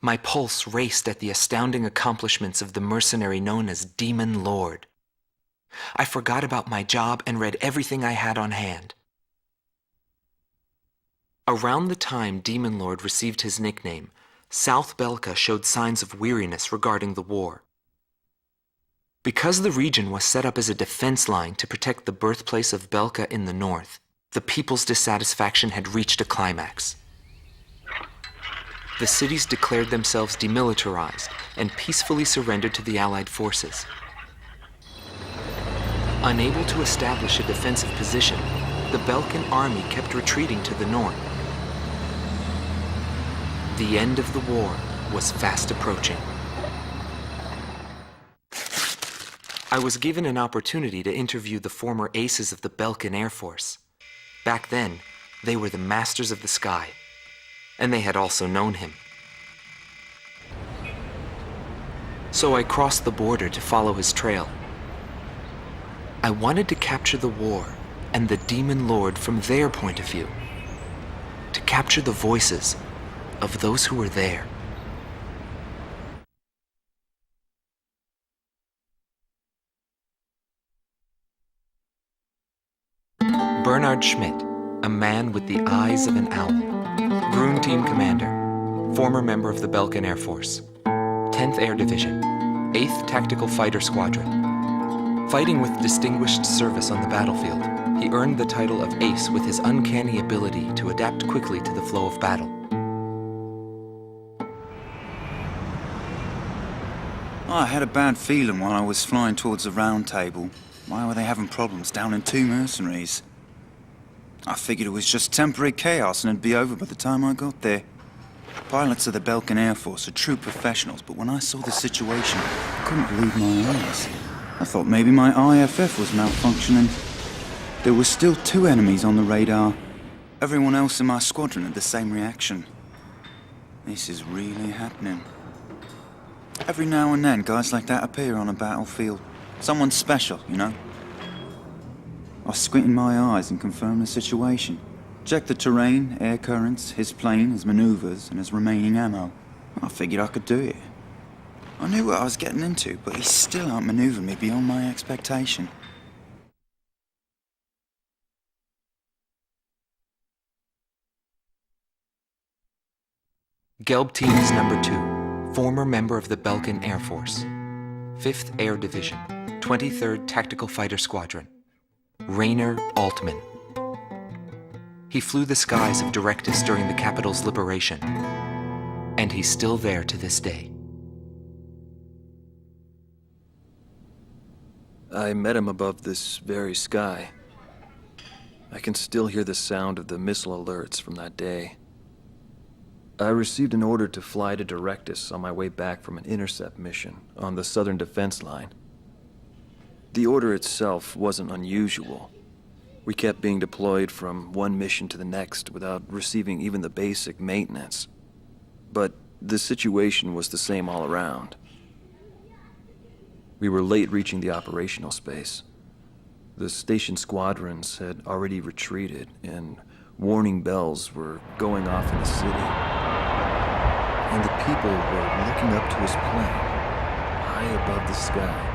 My pulse raced at the astounding accomplishments of the mercenary known as Demon Lord. I forgot about my job and read everything I had on hand. Around the time Demon Lord received his nickname, South Belka showed signs of weariness regarding the war. Because the region was set up as a defense line to protect the birthplace of Belka in the north, the people's dissatisfaction had reached a climax. The cities declared themselves demilitarized and peacefully surrendered to the Allied forces. Unable to establish a defensive position, the Balkan army kept retreating to the north. The end of the war was fast approaching. I was given an opportunity to interview the former aces of the Balkan Air Force. Back then, they were the masters of the sky, and they had also known him. So I crossed the border to follow his trail. I wanted to capture the war and the Demon Lord from their point of view, to capture the voices of those who were there. Bernard Schmidt, a man with the eyes of an owl. Groom Team Commander, former member of the Balkan Air Force. 10th Air Division, 8th Tactical Fighter Squadron. Fighting with distinguished service on the battlefield, he earned the title of Ace with his uncanny ability to adapt quickly to the flow of battle. I had a bad feeling while I was flying towards the round table. Why were they having problems down in 2 mercenaries? I figured it was just temporary chaos and it'd be over by the time I got there. Pilots of the Balkan Air Force are true professionals, but when I saw the situation, I couldn't believe my eyes. I thought maybe my IFF was malfunctioning. There were still 2 enemies on the radar. Everyone else in my squadron had the same reaction. This is really happening. Every now and then, guys like that appear on a battlefield. Someone special, you know? I squinted my eyes and confirmed the situation. Checked the terrain, air currents, his plane, his maneuvers, and his remaining ammo. I figured I could do it. I knew what I was getting into, but he still outmaneuvered me beyond my expectation. Gelb Teams Number 2, former member of the Balkan Air Force. 5th Air Division, 23rd Tactical Fighter Squadron. Rainer Altman. He flew the skies of Directus during the capital's liberation, and he's still there to this day. I met him above this very sky. I can still hear the sound of the missile alerts from that day. I received an order to fly to Directus on my way back from an intercept mission on the southern defense line. The order itself wasn't unusual. We kept being deployed from one mission to the next without receiving even the basic maintenance. But the situation was the same all around. We were late reaching the operational space. The station squadrons had already retreated, and warning bells were going off in the city. And the people were looking up to his plane, high above the sky.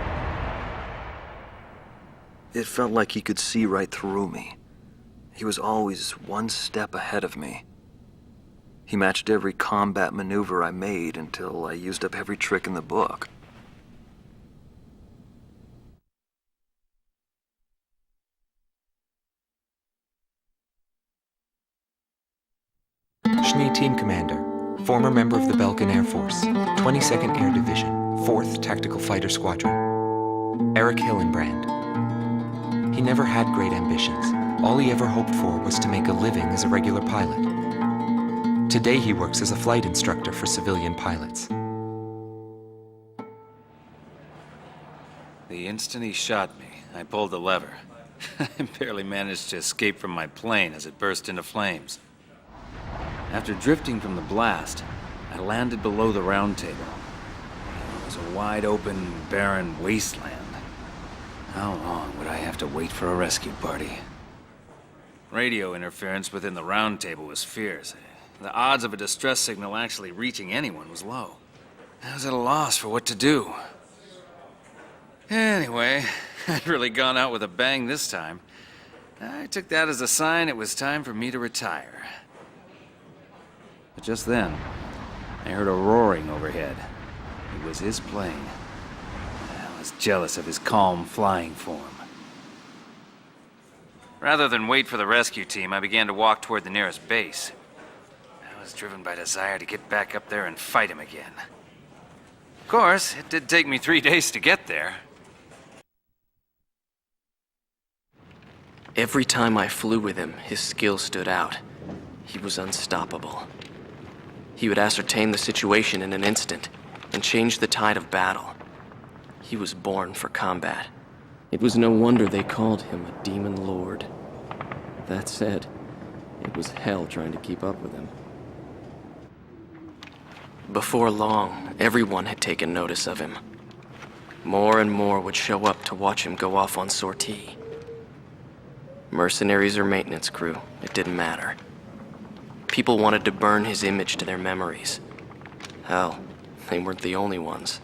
It felt like he could see right through me. He was always one step ahead of me. He matched every combat maneuver I made until I used up every trick in the book. Schnee Team Commander, former member of the Balkan Air Force, 22nd Air Division, 4th Tactical Fighter Squadron. Eric Hillenbrand. He never had great ambitions. All he ever hoped for was to make a living as a regular pilot. Today he works as a flight instructor for civilian pilots. The instant he shot me, I pulled the lever. I barely managed to escape from my plane as it burst into flames. After drifting from the blast, I landed below the round table. It was a wide-open, barren wasteland. How long would I have to wait for a rescue party? Radio interference within the round table was fierce. The odds of a distress signal actually reaching anyone was low. I was at a loss for what to do. Anyway, I'd really gone out with a bang this time. I took that as a sign it was time for me to retire. But just then, I heard a roaring overhead. It was his plane. I was jealous of his calm flying form. Rather than wait for the rescue team, I began to walk toward the nearest base. I was driven by desire to get back up there and fight him again. Of course, it did take me 3 days to get there. Every time I flew with him, his skill stood out. He was unstoppable. He would ascertain the situation in an instant and change the tide of battle. He was born for combat. It was no wonder they called him a demon lord. That said, it was hell trying to keep up with him. Before long, everyone had taken notice of him. More and more would show up to watch him go off on sortie. Mercenaries or maintenance crew, it didn't matter. People wanted to burn his image to their memories. Hell, they weren't the only ones.